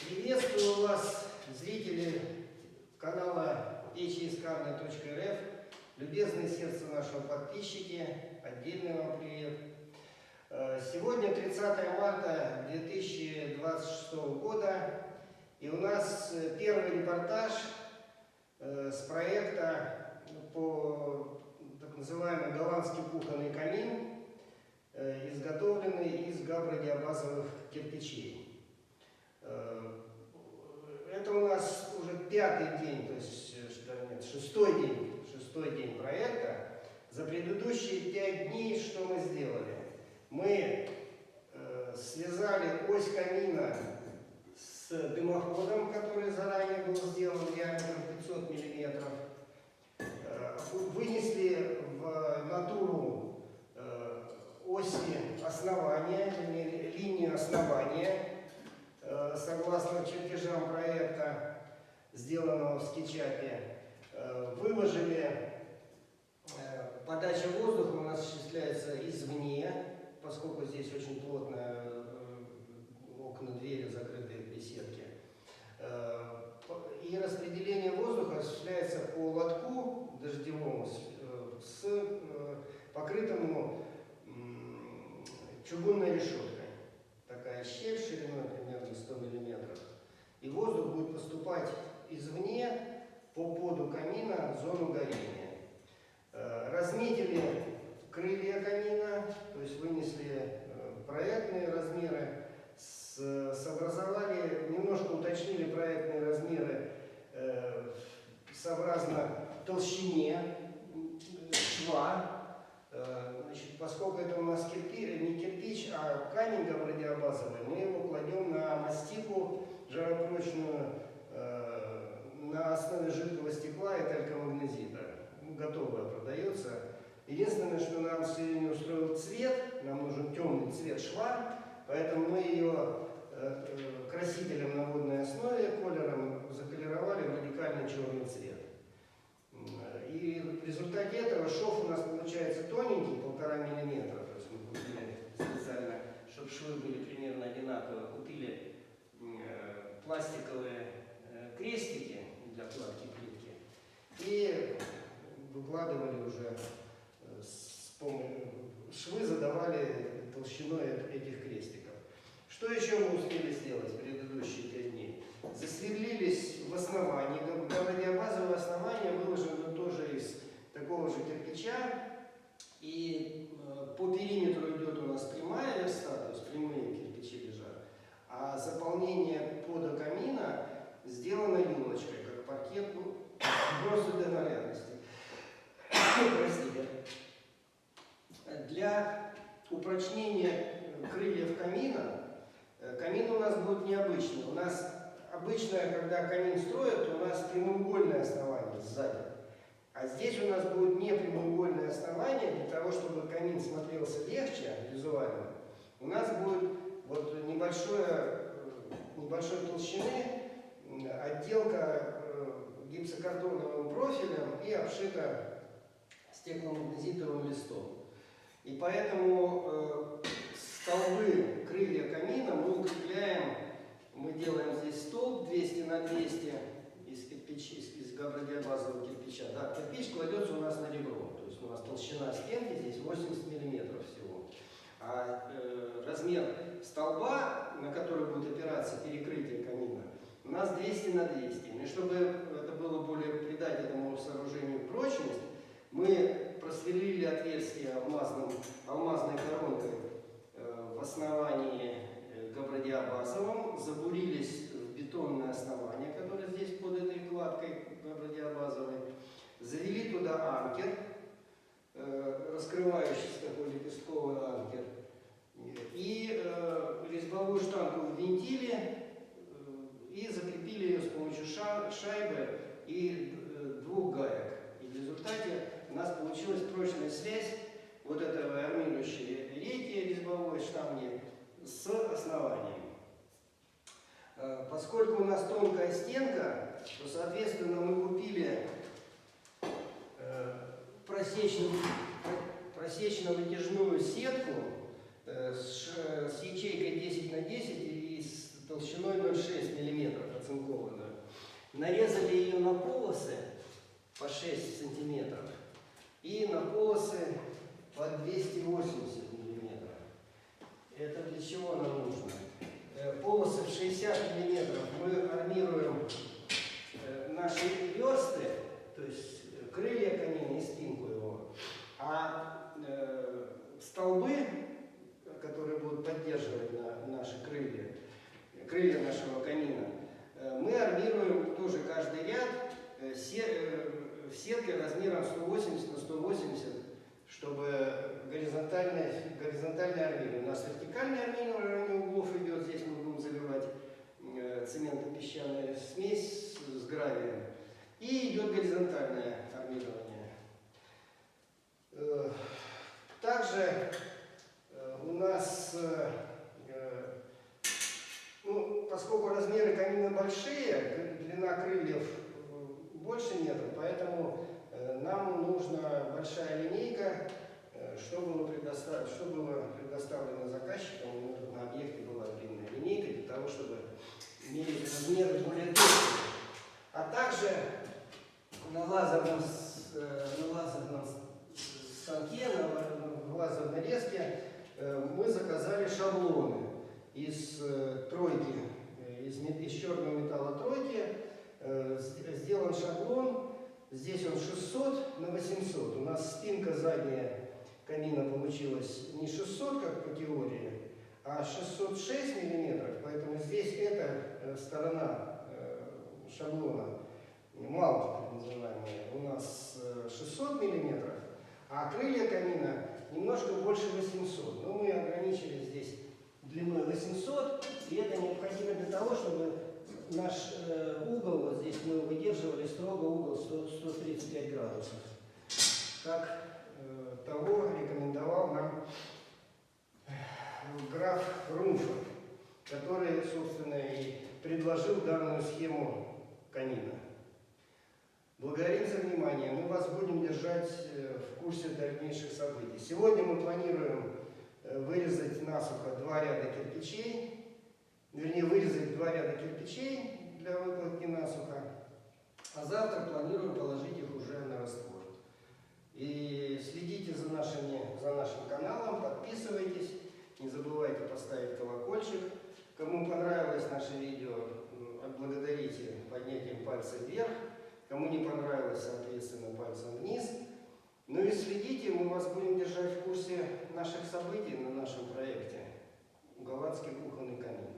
Приветствую вас, зрители канала hskarna.rf, любезные сердца нашего подписчики, отдельный вам привет. Сегодня 30 марта 2026 года, и у нас первый репортаж с проекта по так называемый голландский кухонный камин, изготовленный из габродиабазовых кирпичей. Это у нас уже пятый день, то есть шестой день проекта. За предыдущие 5 дней что мы сделали? Мы связали ось камина с дымоходом, который заранее был сделан диаметром 500 мм. Вынесли в натуру оси основания, линию основания, согласно чертежам проекта, сделанного в скетчапе. Выложили, подача воздуха у нас осуществляется извне, поскольку здесь очень плотно окна, двери закрыты в беседке. И распределение воздуха осуществляется по лотку дождевому, покрытому чугунной решеткой. Такая щель шириной примерно 100 мм. И воздух будет поступать извне по поду камина в зону горения. Разметили крылья камина, то есть вынесли проектные размеры, сообразовали, немножко уточнили проектные размеры сообразно толщине шва. Значит, поскольку это у нас не кирпич, а камень габродиабазовый, мы его кладем на мастику жаропрочную на основе жидкого стекла и талькомагнезита. Готовая продается. Единственное, что нам сегодня не устроил цвет, нам нужен темный цвет шва, поэтому мы ее красителем на водной основе, колером заколеровали в радикальный черный цвет. И в результате этого шов у нас получается тоненький, 1,5 мм. То есть мы купили специально, чтобы швы были примерно одинаковые, купили пластиковые крестики для кладки плитки и выкладывали уже швы, задавали толщиной этих крестиков. Что еще мы успели сделать в предыдущие 5 дней? Засверлились в основании. Габродиабазовое основание выложено тоже из такого же кирпича. И по периметру идет у нас прямая верста, то есть прямые кирпичи лежат. А заполнение пода камина сделано юлочкой, как паркет, просто для наглядности. Простите. Для упрочнения крыльев камина, камин у нас будет необычный. У нас обычно, когда камин строят, у нас прямоугольное основание сзади. А здесь у нас будет не прямоугольное основание, для того, чтобы камин смотрелся легче визуально. У нас будет вот небольшой толщины отделка гипсокартоновым профилем и обшита стекломагнезитовым листом. И поэтому столбы крылья камина мы укрепляем, мы делаем здесь столб 200 на 200 из габродиабазового кирпича. Да, кирпич кладется у нас на ребро, то есть у нас толщина стенки здесь 80 мм всего. А размер столба, на который будет опираться перекрытие камина, у нас 200 на 200. И чтобы это было более придать этому сооружению прочность, мы просверлили отверстие алмазной коронкой в основании габродиабазовом, забурились в бетонное основание, которое здесь под этой кладкой габродиабазовой, завели туда анкер, раскрывающийся такой лепестковый анкер, и резьбовую штангу ввинтили и закрепили ее с помощью шайбы и 2 гаек. И в результате у нас получилась прочная связь вот этого армирующей рейки резьбовой штанги с основанием. Поскольку у нас тонкая стенка, то, соответственно, мы купили просечно-вытяжную сетку с ячейкой 10 на 10 и с толщиной 0,6 мм оцинкованную. Нарезали ее на полосы по 6 сантиметров и на полосы по 280 миллиметров. Это для чего нам нужно? Полосы в 60 миллиметров мы армируем наши версты, то есть крылья камина и спинку его, а столбы, которые будут поддерживать наши крылья нашего камина, мы армируем тоже каждый ряд сеткой размером 180 на 180, чтобы горизонтальное армирование. У нас вертикальное армирование углов идет, здесь мы будем заливать цементно-песчаная смесь с гравием. И идет горизонтальное армирование. Также у нас, поскольку размеры камина большие, длина крыльев больше нет, поэтому нам нужна большая линейка, что было предоставлено заказчикам. На объекте была длинная линейка для того, чтобы мерить размеры более точно. А также на лазерном станке, на лазерной резке мы заказали шаблоны из тройки, из черного металла тройки. Сделан шаблон. Здесь он 600 на 800. У нас спинка задняя камина получилась не 600, как по теории, а 606 миллиметров. Поэтому здесь эта сторона шаблона, малка, так называемая, у нас 600 миллиметров, а крылья камина немножко больше 800. Но мы ограничили здесь длиной 800, и это необходимо для того, чтобы наш угол, вот здесь мы выдерживали строго угол 135 градусов. Как того рекомендовал нам граф Румфорд, который, собственно, и предложил данную схему камина. Благодарим за внимание. Мы вас будем держать в курсе дальнейших событий. Сегодня мы планируем вырезать насухо 2 ряда кирпичей, вырезать 2 ряда кирпичей для выкладки насухо, а завтра планируем положить их уже на раствор. И следите за нашим каналом, подписывайтесь, не забывайте поставить колокольчик. Кому понравилось наше видео, отблагодарите поднятием пальца вверх. Кому не понравилось, соответственно, пальцем вниз. Ну и следите, мы вас будем держать в курсе наших событий на нашем проекте «Галатский кухонный камин».